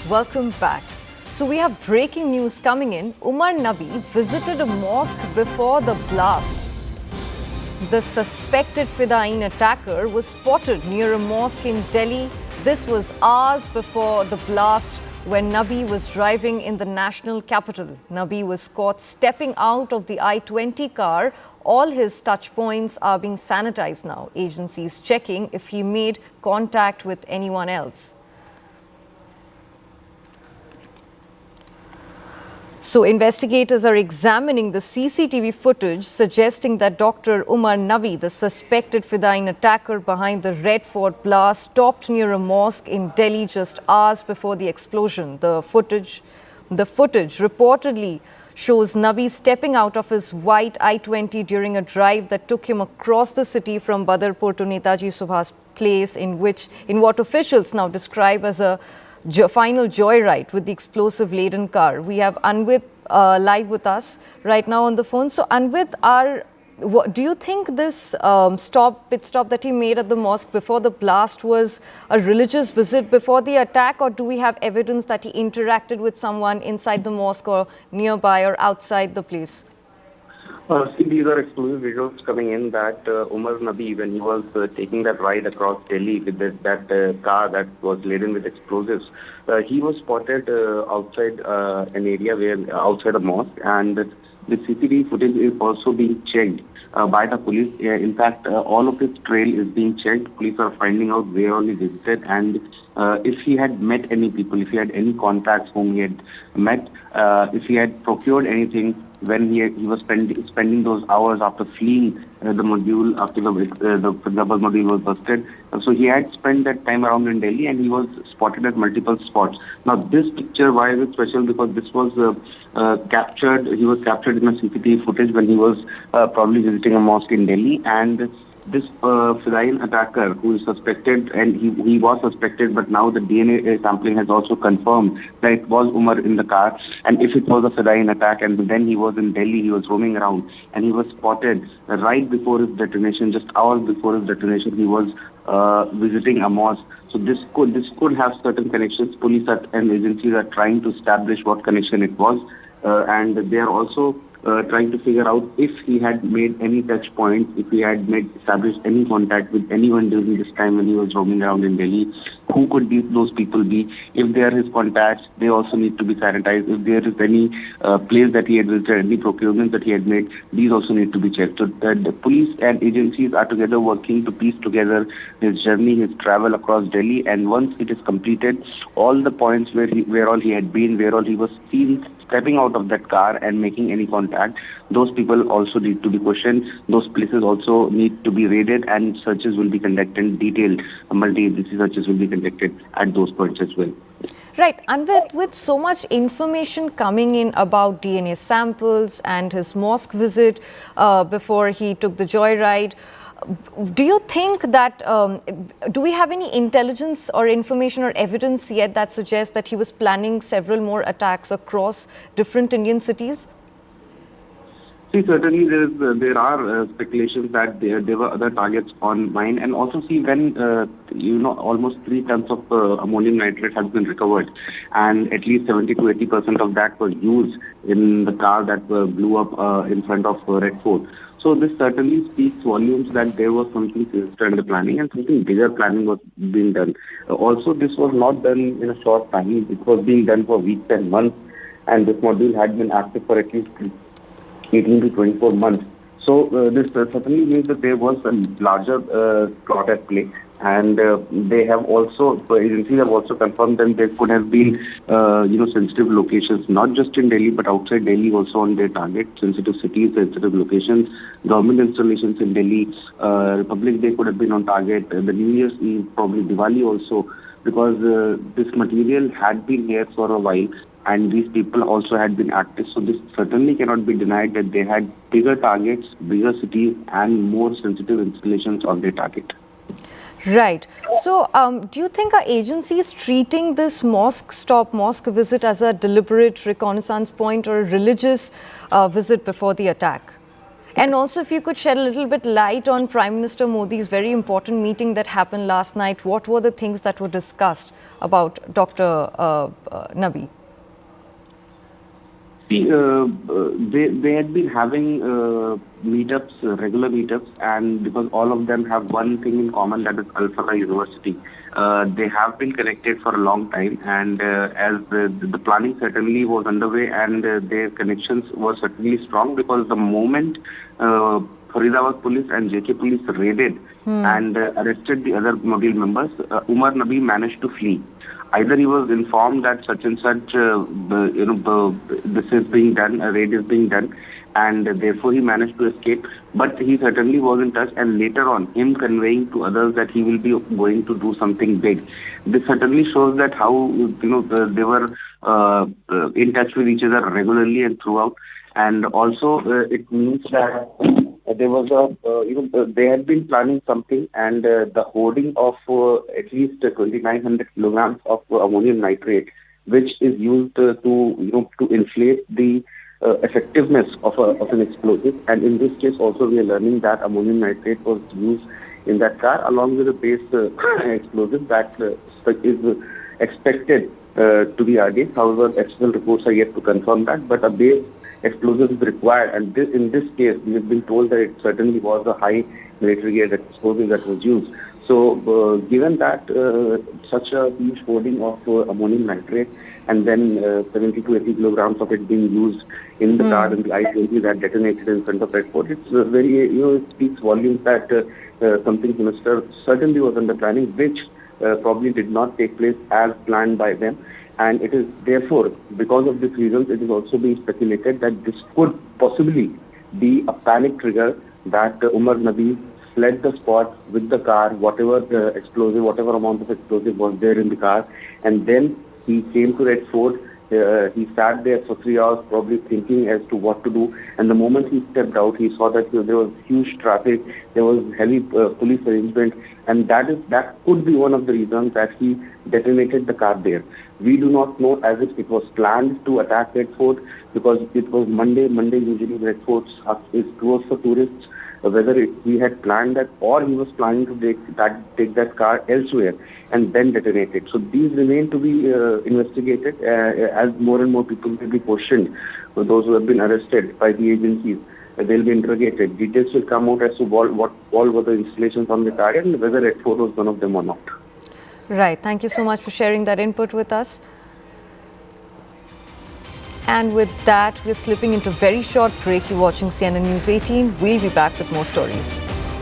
Welcome back. So we have breaking news coming in. Umar Nabi visited a mosque before the blast. The suspected Fiddain attacker was spotted near a mosque in Delhi. This was hours before the blast when Nabi was driving in the national capital. Nabi was caught stepping out of the I-20 car. All his touch points are being sanitized now. Agencies checking if he made contact with anyone else. So investigators are examining the CCTV footage suggesting that Dr. Umar Nabi, the suspected Fiddain attacker behind the Red Fort blast, stopped near a mosque in Delhi just hours before the explosion. The footage reportedly shows Nabi stepping out of his white I-20 during a drive that took him across the city from Badarpur to Netaji Subhas Place, in what officials now describe as a final joyride with the explosive-laden car. We have Anvit live with us right now on the phone. So, Anvit, do you think this pit stop that he made at the mosque before the blast was a religious visit before the attack, or do we have evidence that he interacted with someone inside the mosque or nearby or outside the place? See, these are exclusive visuals coming in that Umar Nabi, when he was taking that ride across Delhi with that car that was laden with explosives, he was spotted outside an area outside a mosque, and the CCTV footage is also being checked by the police. In fact, all of his trail is being checked. Police are finding out where all he visited and if he had met any people, if he had any contacts whom he had met, if he had procured anything when he was spending those hours after fleeing the module, after the module was busted. So he had spent that time around in Delhi and he was spotted at multiple spots. Now this picture, why is it special? Because this was he was captured in a CCTV footage when he was probably visiting a mosque in Delhi, and this Fiddain attacker who is suspected, and he was suspected, but now the DNA sampling has also confirmed that it was Umar in the car. And if it was a Fiddain attack, and then he was in Delhi, he was roaming around, and he was spotted right before his detonation, just hours before his detonation, he was visiting a mosque. So this could have certain connections. Police and agencies are trying to establish what connection it was, and they are also trying to figure out if he had made any touch points, if he had established any contact with anyone during this time when he was roaming around in Delhi. Who could those people be? If they are his contacts, they also need to be sanitized. If there is any place that he had visited, any procurement that he had made, these also need to be checked. So the police and agencies are together working to piece together his journey, his travel across Delhi, and once it is completed, all the points where all he had been, where all he was seen stepping out of that car and making any contact, those people also need to be questioned. Those places also need to be raided, and searches will be conducted, detailed multi-agency searches will be conducted at those points as well. Right. And with so much information coming in about DNA samples and his mosque visit before he took the joyride, do you think that, do we have any intelligence or information or evidence yet that suggests that he was planning several more attacks across different Indian cities? See, certainly there are speculations that there were other targets on mine, and also see when almost 3 tons of ammonium nitrate has been recovered, and at least 70 to 80% of that was used in the car that blew up in front of Red Fort. So this certainly speaks volumes that there was something sinister in the planning and something bigger planning was being done. Also, this was not done in a short time. It was being done for weeks and months, and this module had been active for at least 18 to 24 months. So this certainly means that there was a larger plot at play. And they have also, agencies have also confirmed that there could have been, sensitive locations, not just in Delhi, but outside Delhi also on their target, sensitive cities, sensitive locations, government installations in Delhi, Republic Day could have been on target, the New Year's Eve, probably Diwali also, because this material had been here for a while, and these people also had been active. So this certainly cannot be denied that they had bigger targets, bigger cities, and more sensitive installations on their target. Right. So, do you think our agency is treating this mosque visit as a deliberate reconnaissance point or a religious visit before the attack? And also, if you could shed a little bit light on Prime Minister Modi's very important meeting that happened last night. What were the things that were discussed about Dr. Nabi? See, they had been having meetups, regular meetups, and because all of them have one thing in common, that is Al University. They have been connected for a long time, and as the planning certainly was underway, and their connections were certainly strong, because the moment Faridabad police and JK police raided and arrested the other module members, Umar Nabi managed to flee. Either he was informed that such and such, this is being done, a raid is being done, and therefore he managed to escape. But he certainly was in touch, and later on, him conveying to others that he will be going to do something big. This certainly shows that how they were in touch with each other regularly and throughout, and also it means that there was they had been planning something, and the hoarding of at least 2,900 kilograms of ammonium nitrate, which is used to inflate the effectiveness of an explosive. And in this case, also we are learning that ammonium nitrate was used in that car, along with a base explosive that is expected to be against. However, external reports are yet to confirm that, but a base explosive is required, and in this case we have been told that it certainly was a high military grade explosive that was used. So given that such a huge hoarding of ammonium nitrate, and then 70 to 80 kilograms of it being used in the car, in the I-20 that detonated in front of Red Fort, it's very, it speaks volumes that something sinister certainly was under planning, which probably did not take place as planned by them. And it is therefore, because of these reasons, it is also being speculated that this could possibly be a panic trigger, that Umar Nabi fled the spot with the car, whatever amount of explosive was there in the car, and then he came to Red Fort. He sat there for 3 hours, probably thinking as to what to do. And the moment he stepped out, he saw that there was huge traffic, there was heavy police arrangement, and that could be one of the reasons that he detonated the car there. We do not know as if it was planned to attack Red Fort, because it was Monday. Monday usually Red Fort is closed for tourists. Whether he had planned that, or he was planning to take that car elsewhere and then detonate it. So these remain to be investigated as more and more people will be questioned. For those who have been arrested by the agencies, they'll be interrogated. Details will come out as to what all were the installations on the car and whether Red Fort was one of them or not. Right. Thank you so much for sharing that input with us. And with that, we're slipping into a very short break. You're watching CNN News 18. We'll be back with more stories.